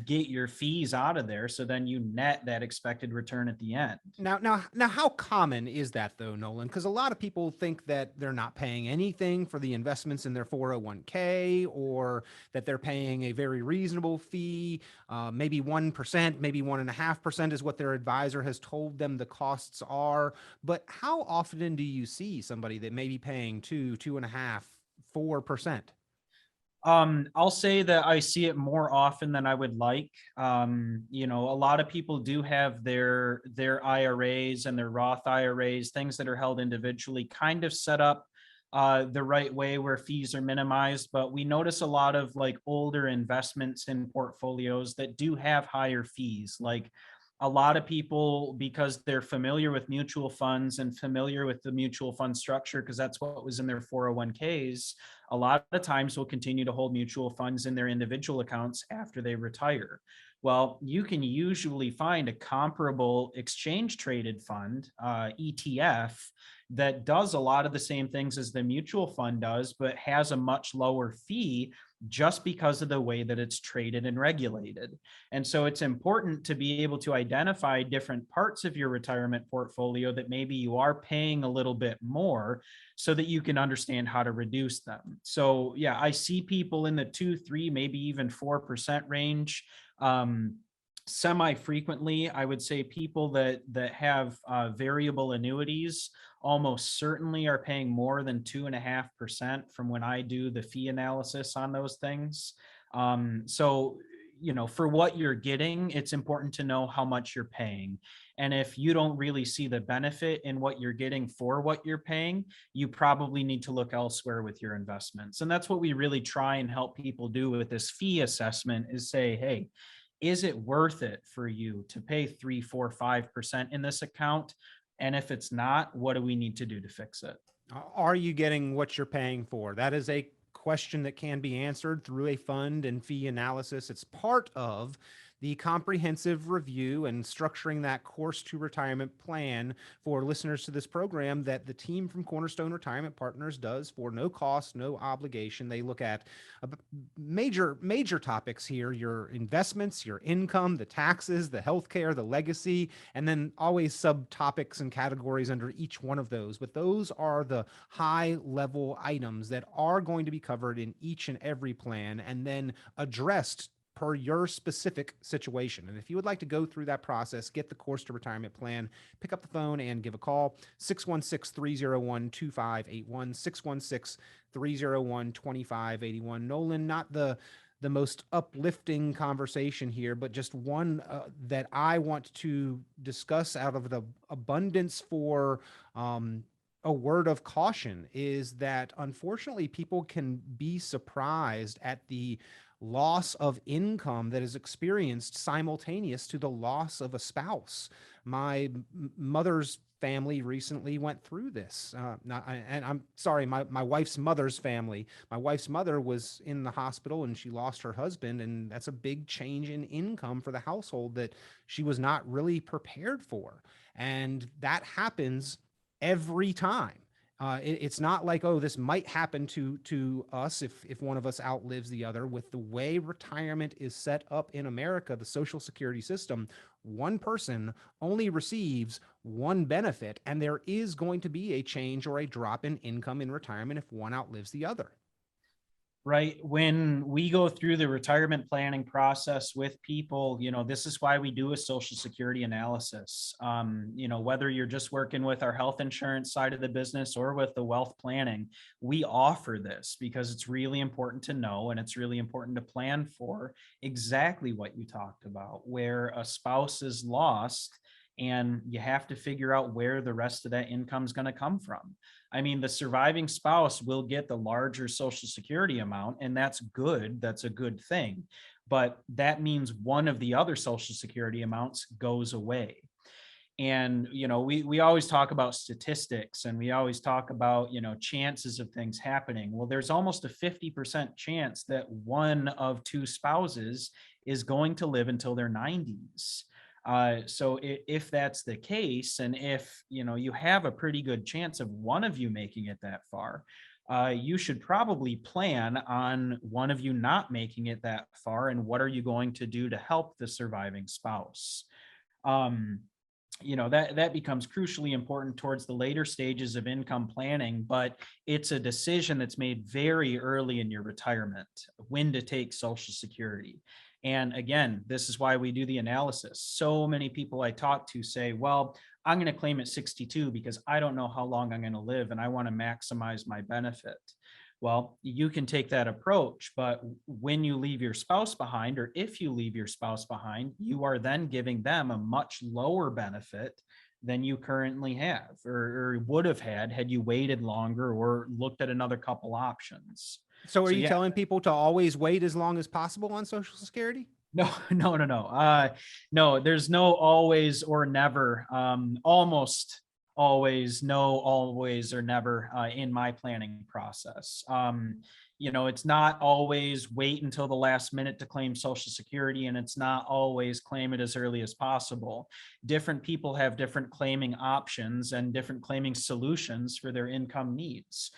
get your fees out of there. So then you net that expected return at the end. Now, how common is that though, Nolan? Because a lot of people think that they're not paying anything for the investments in their 401k, or that they're paying a very reasonable fee. Maybe 1%, maybe 1.5% is what their advisor has told them the costs are. But how often do you see somebody that may be paying 2.5, 4%? I'll say that I see it more often than I would like. A lot of people do have their IRAs and their Roth IRAs, things that are held individually, kind of set up the right way where fees are minimized. But we notice a lot of like older investments in portfolios that do have higher fees. Like a lot of people, because they're familiar with mutual funds and familiar with the mutual fund structure, because that's what was in their 401ks, a lot of times will continue to hold mutual funds in their individual accounts after they retire. Well, you can usually find a comparable exchange traded fund, ETF, that does a lot of the same things as the mutual fund does, but has a much lower fee just because of the way that it's traded and regulated. And so it's important to be able to identify different parts of your retirement portfolio that maybe you are paying a little bit more, so that you can understand how to reduce them. So yeah, I see people in the 2, 3, maybe even 4% range. Semi-frequently, I would say people that have variable annuities almost certainly are paying more than 2.5% from when I do the fee analysis on those things. So for what you're getting, it's important to know how much you're paying. And if you don't really see the benefit in what you're getting for what you're paying, you probably need to look elsewhere with your investments. And that's what we really try and help people do with this fee assessment, is say, hey, is it worth it for you to pay 3, 4, 5% in this account? And if it's not, what do we need to do to fix it? Are you getting what you're paying for? That is a question that can be answered through a fund and fee analysis. It's part of the comprehensive review and structuring that course to retirement plan for listeners to this program that the team from Cornerstone Retirement Partners does for no cost, no obligation. They look at major topics here: your investments, your income, the taxes, the healthcare, the legacy, and then always subtopics and categories under each one of those. But those are the high level items that are going to be covered in each and every plan, and then addressed per your specific situation. And if you would like to go through that process, get the course to retirement plan, pick up the phone and give a call, 616-301-2581, 616-301-2581. Nolan, not the most uplifting conversation here, but just one that I want to discuss out of the abundance for a word of caution, is that unfortunately people can be surprised at the loss of income that is experienced simultaneous to the loss of a spouse. My mother's family recently went through this. And I'm sorry, my wife's mother's family. My wife's mother was in the hospital and she lost her husband, and that's a big change in income for the household that she was not really prepared for. And that happens every time. It's not like, oh, this might happen to us if one of us outlives the other. With the way retirement is set up in America, the Social Security system, one person only receives one benefit, and there is going to be a change or a drop in income in retirement if one outlives the other. Right. When we go through the retirement planning process with people, this is why we do a Social Security analysis. Whether you're just working with our health insurance side of the business or with the wealth planning, we offer this because it's really important to know, and it's really important to plan for exactly what you talked about, where a spouse is lost and you have to figure out where the rest of that income is going to come from. I mean, the surviving spouse will get the larger Social Security amount, and that's good. That's a good thing. But that means one of the other Social Security amounts goes away. And, we always talk about statistics, and we always talk about, chances of things happening. Well, there's almost a 50% chance that one of two spouses is going to live until their 90s. So if that's the case, and if you have a pretty good chance of one of you making it that far, you should probably plan on one of you not making it that far, and what are you going to do to help the surviving spouse. Um, that becomes crucially important towards the later stages of income planning, but it's a decision that's made very early in your retirement when to take Social Security. And again, this is why we do the analysis. So many people I talk to say, well, I'm going to claim at 62 because I don't know how long I'm going to live and I want to maximize my benefit. Well, you can take that approach, but when you leave your spouse behind, or if you leave your spouse behind, you are then giving them a much lower benefit than you currently have, or would have had you waited longer or looked at another couple options. So are you Yeah, telling people to always wait as long as possible on Social Security? no, no. No, there's no always or never. Almost always, no, always or never in my planning process. It's not always wait until the last minute to claim Social Security, and it's not always claim it as early as possible. Different people have different claiming options and different claiming solutions for their income needs.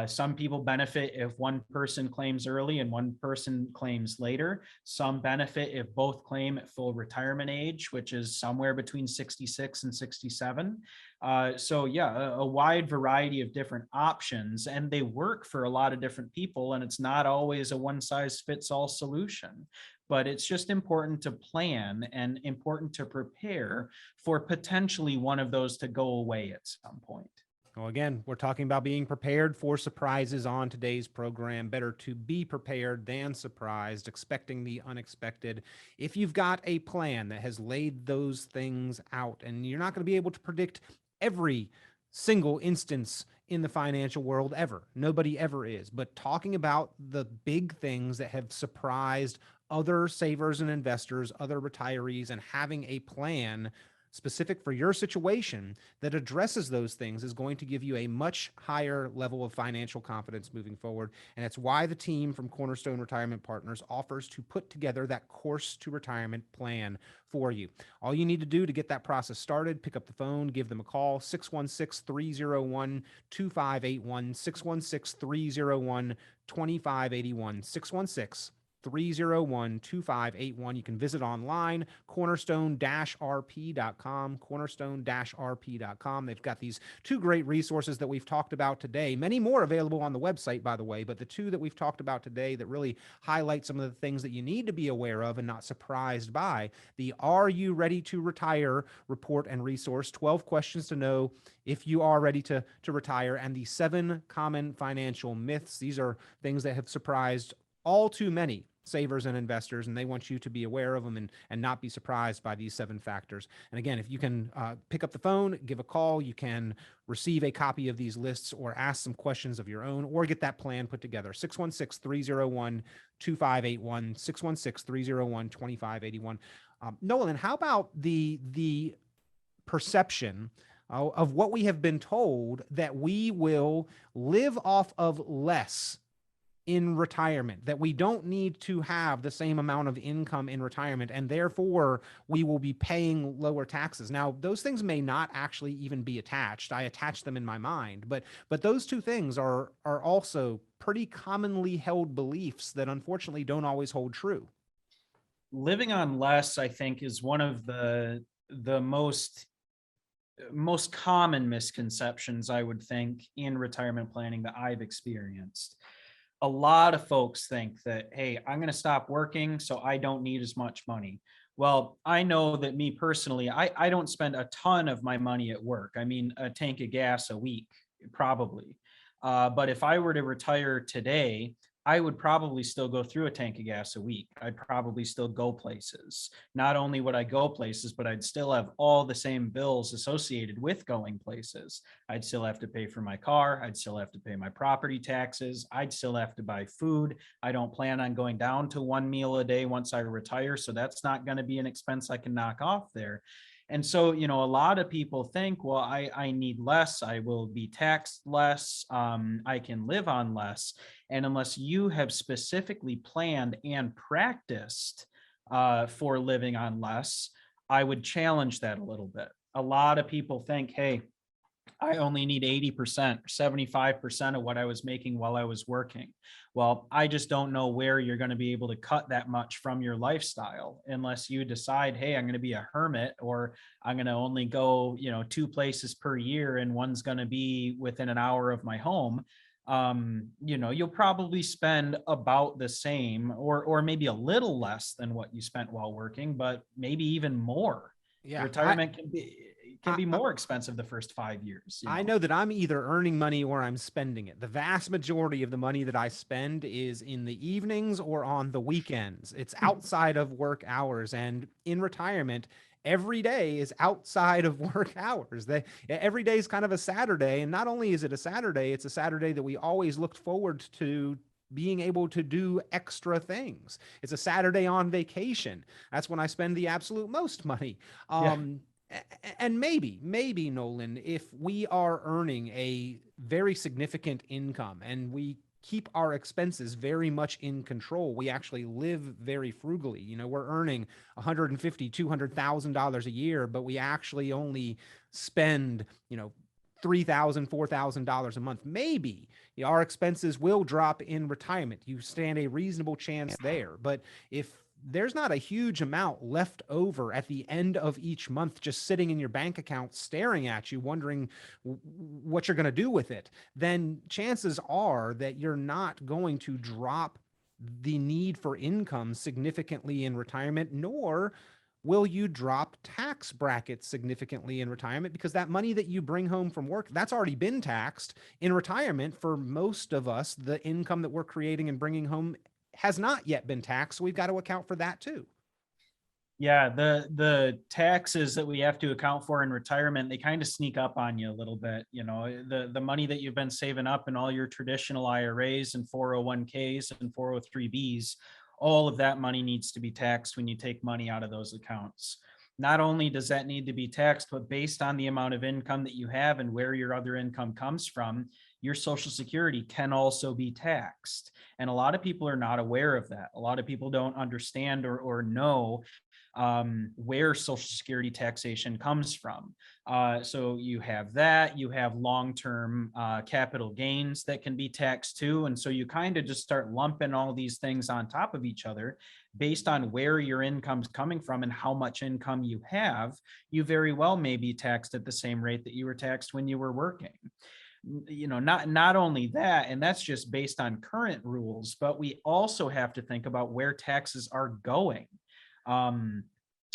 Some people benefit if one person claims early and one person claims later. Some benefit if both claim at full retirement age, which is somewhere between 66 and 67. A wide variety of different options, and they work for a lot of different people, and it's not always a one size fits all solution. But it's just important to plan and important to prepare for potentially one of those to go away at some point. Well, again, we're talking about being prepared for surprises on today's program. Better to be prepared than surprised, expecting the unexpected. If you've got a plan that has laid those things out, and you're not going to be able to predict every single instance in the financial world ever. Nobody ever is. But talking about the big things that have surprised other savers and investors, other retirees, and having a plan specific for your situation that addresses those things is going to give you a much higher level of financial confidence moving forward. And it's why the team from Cornerstone Retirement Partners offers to put together that course to retirement plan for you. All you need to do to get that process started, pick up the phone, give them a call, 616-301-2581, 616-301-2581, 616-301-2581. You can visit online, cornerstone-rp.com, cornerstone-rp.com. They've got these two great resources that we've talked about today. Many more available on the website, by the way, but the two that we've talked about today that really highlight some of the things that you need to be aware of and not surprised by. The Are You Ready to Retire report and resource, 12 questions to know if you are ready to retire, and the 7 common financial myths. These are things that have surprised all too many savers and investors, and they want you to be aware of them and not be surprised by these 7 factors. And again, if you can pick up the phone, give a call, you can receive a copy of these lists or ask some questions of your own or get that plan put together. 616-301-2581, 616-301-2581. Nolan, how about the perception of what we have been told that we will live off of less in retirement, that we don't need to have the same amount of income in retirement, and therefore we will be paying lower taxes. Now, those things may not actually even be attached. I attach them in my mind, but those two things are also pretty commonly held beliefs that unfortunately don't always hold true. Living on less, I think, is one of the most common misconceptions, I would think, in retirement planning that I've experienced. A lot of folks think that, hey, I'm going to stop working so I don't need as much money. Well, I know that me personally, I don't spend a ton of my money at work. I mean, a tank of gas a week, probably. But if I were to retire today, I would probably still go through a tank of gas a week. I'd probably still go places. Not only would I go places, but I'd still have all the same bills associated with going places. I'd still have to pay for my car. I'd still have to pay my property taxes. I'd still have to buy food. I don't plan on going down to 1 meal a day once I retire. So that's not going to be an expense I can knock off there. And so, a lot of people think, well, I need less. I will be taxed less. I can live on less. And unless you have specifically planned and practiced for living on less, I would challenge that a little bit. A lot of people think, hey, I only need 80% or 75% of what I was making while I was working. Well, I just don't know where you're going to be able to cut that much from your lifestyle unless you decide, hey, I'm going to be a hermit, or I'm going to only go, 2 places per year and one's going to be within an hour of my home. You'll probably spend about the same or maybe a little less than what you spent while working, but maybe even more. Yeah, Retirement can be more expensive the first 5 years. I know that I'm either earning money or I'm spending it. The vast majority of the money that I spend is in the evenings or on the weekends. It's outside of work hours. And in retirement, every day is outside of work hours. Every day is kind of a Saturday. And not only is it a Saturday, it's a Saturday that we always looked forward to being able to do extra things. It's a Saturday on vacation. That's when I spend the absolute most money. Yeah. And maybe Nolan, if we are earning a very significant income and we keep our expenses very much in control, we actually live very frugally. We're earning $150,000, $200,000 a year, but we actually only spend, $3,000, $4,000 a month. Maybe our expenses will drop in retirement. You stand a reasonable chance there. But if there's not a huge amount left over at the end of each month, just sitting in your bank account, staring at you, wondering what you're going to do with it, then chances are that you're not going to drop the need for income significantly in retirement, nor will you drop tax brackets significantly in retirement, because that money that you bring home from work, that's already been taxed. In retirement, for most of us, the income that we're creating and bringing home has not yet been taxed. So we've got to account for that too. Yeah, the taxes that we have to account for in retirement, they kind of sneak up on you a little bit. The money that you've been saving up in all your traditional IRAs and 401ks and 403bs, all of that money needs to be taxed when you take money out of those accounts. Not only does that need to be taxed, but based on the amount of income that you have and where your other income comes from, your Social Security can also be taxed. And a lot of people are not aware of that. A lot of people don't understand or know where Social Security taxation comes from. So you have that, you have long-term capital gains that can be taxed too. And so you kind of just start lumping all these things on top of each other based on where your income's coming from and how much income you have. You very well may be taxed at the same rate that you were taxed when you were working. Not only that, and that's just based on current rules, but we also have to think about where taxes are going.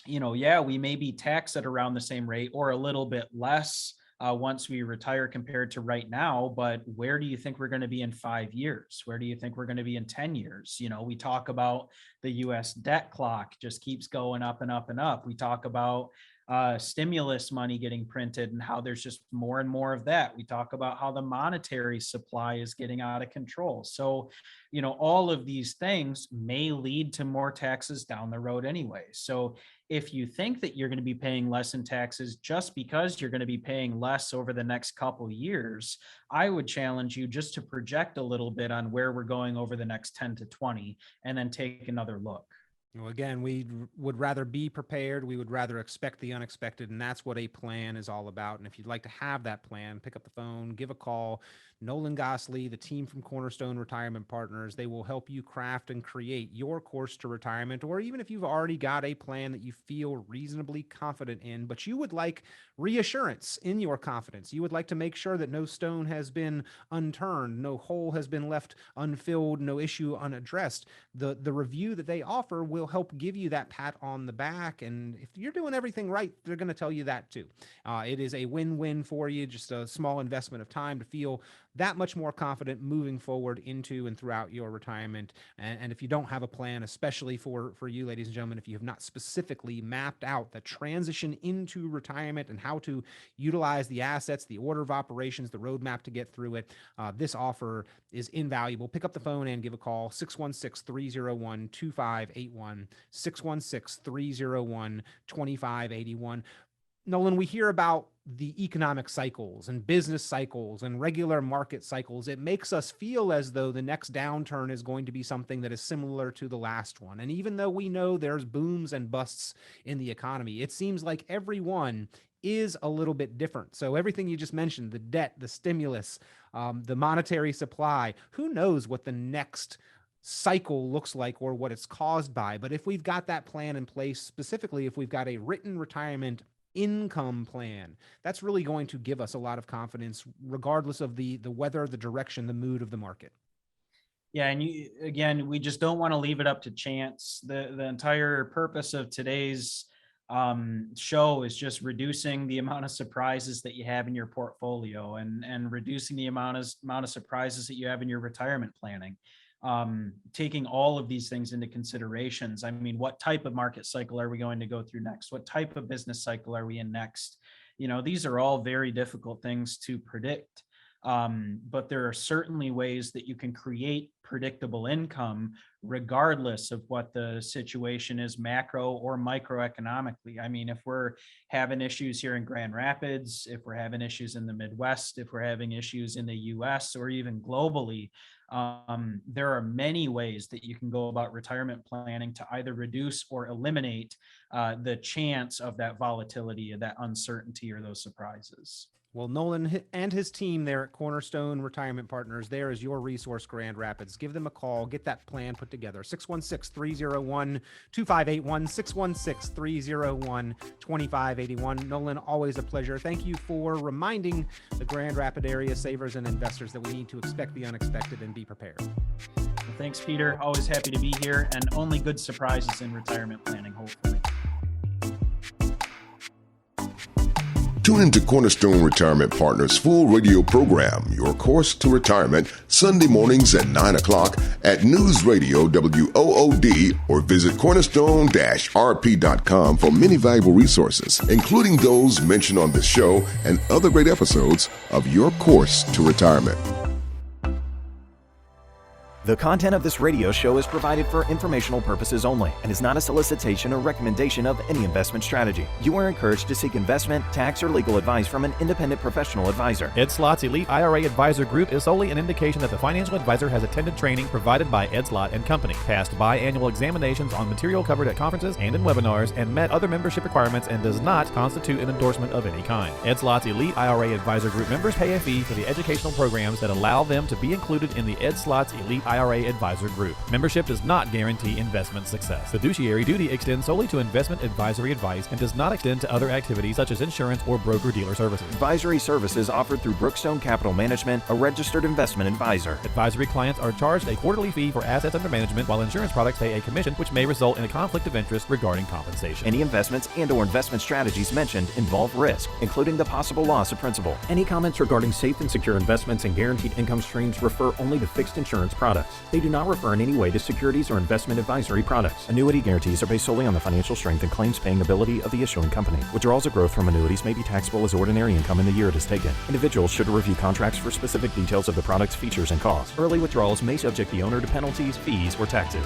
We may be taxed at around the same rate or a little bit less once we retire compared to right now. But where do you think we're going to be in 5 years? Where do you think we're going to be in 10 years? We talk about the US debt clock just keeps going up and up and up. We talk about stimulus money getting printed and how there's just more and more of that. We talk about how the monetary supply is getting out of control. So, all of these things may lead to more taxes down the road anyway. So if you think that you're going to be paying less in taxes just because you're going to be paying less over the next couple of years, I would challenge you just to project a little bit on where we're going over the next 10 to 20 and then take another look. Well, again, we would rather be prepared. We would rather expect the unexpected. And that's what a plan is all about. And if you'd like to have that plan, pick up the phone, give a call. Nolan Goslee, the team from Cornerstone Retirement Partners, they will help you craft and create your course to retirement. Or even if you've already got a plan that you feel reasonably confident in, but you would like reassurance in your confidence. You would like to make sure that no stone has been unturned, no hole has been left unfilled, no issue unaddressed. The review that they offer will help give you that pat on the back. And if you're doing everything right, they're going to tell you that too. It is a win-win for you, just a small investment of time to feel that much more confident moving forward into and throughout your retirement. And if you don't have a plan, especially for you, ladies and gentlemen, if you have not specifically mapped out the transition into retirement and how to utilize the assets, the order of operations, the roadmap to get through it, this offer is invaluable. Pick up the phone and give a call, 616-301-2581. 616-301-2581. Nolan, we hear about the economic cycles and business cycles and regular market cycles, it makes us feel as though the next downturn is going to be something that is similar to the last one. And even though we know there's booms and busts in the economy, it seems like every one is a little bit different. So everything you just mentioned, the debt, the stimulus, the monetary supply, who knows what the next cycle looks like or what it's caused by. But if we've got that plan in place, specifically if we've got a written retirement income plan, that's really going to give us a lot of confidence regardless of the weather, the direction, the mood of the market. Yeah, and we just don't want to leave it up to chance. The entire purpose of today's show is just reducing the amount of surprises that you have in your portfolio and reducing the amount of surprises that you have in your retirement planning. Taking all of these things into considerations. I mean, what type of market cycle are we going to go through next? What type of business cycle are we in next? These are all very difficult things to predict. But there are certainly ways that you can create predictable income regardless of what the situation is macro or microeconomically. I mean, if we're having issues here in Grand Rapids, if we're having issues in the Midwest, if we're having issues in the US or even globally, there are many ways that you can go about retirement planning to either reduce or eliminate the chance of that volatility, of that uncertainty, or those surprises. Well, Nolan and his team there at Cornerstone Retirement Partners, there is your resource, Grand Rapids. Give them a call. Get that plan put together. 616-301-2581, 616-301-2581. Nolan, always a pleasure. Thank you for reminding the Grand Rapids area savers and investors that we need to expect the unexpected and be prepared. Well, thanks, Peter. Always happy to be here, and only good surprises in retirement planning, hopefully. Tune into Cornerstone Retirement Partners' full radio program, Your Course to Retirement, Sunday mornings at 9 o'clock at News Radio WOOD, or visit cornerstone-rp.com for many valuable resources, including those mentioned on this show and other great episodes of Your Course to Retirement. The content of this radio show is provided for informational purposes only and is not a solicitation or recommendation of any investment strategy. You are encouraged to seek investment, tax, or legal advice from an independent professional advisor. Ed Slott's Elite IRA Advisor Group is solely an indication that the financial advisor has attended training provided by Ed Slott and Company, passed biannual examinations on material covered at conferences and in webinars, and met other membership requirements, and does not constitute an endorsement of any kind. Ed Slott's Elite IRA Advisor Group members pay a fee for the educational programs that allow them to be included in the Ed Slott's Elite IRA Advisor Group. Membership does not guarantee investment success. Fiduciary duty extends solely to investment advisory advice and does not extend to other activities such as insurance or broker-dealer services. Advisory services offered through Brookstone Capital Management, a registered investment advisor. Advisory clients are charged a quarterly fee for assets under management, while insurance products pay a commission, which may result in a conflict of interest regarding compensation. Any investments and/or investment strategies mentioned involve risk, including the possible loss of principal. Any comments regarding safe and secure investments and guaranteed income streams refer only to fixed insurance products. They do not refer in any way to securities or investment advisory products. Annuity guarantees are based solely on the financial strength and claims paying ability of the issuing company. Withdrawals of growth from annuities may be taxable as ordinary income in the year it is taken. Individuals should review contracts for specific details of the product's features and costs. Early withdrawals may subject the owner to penalties, fees, or taxes.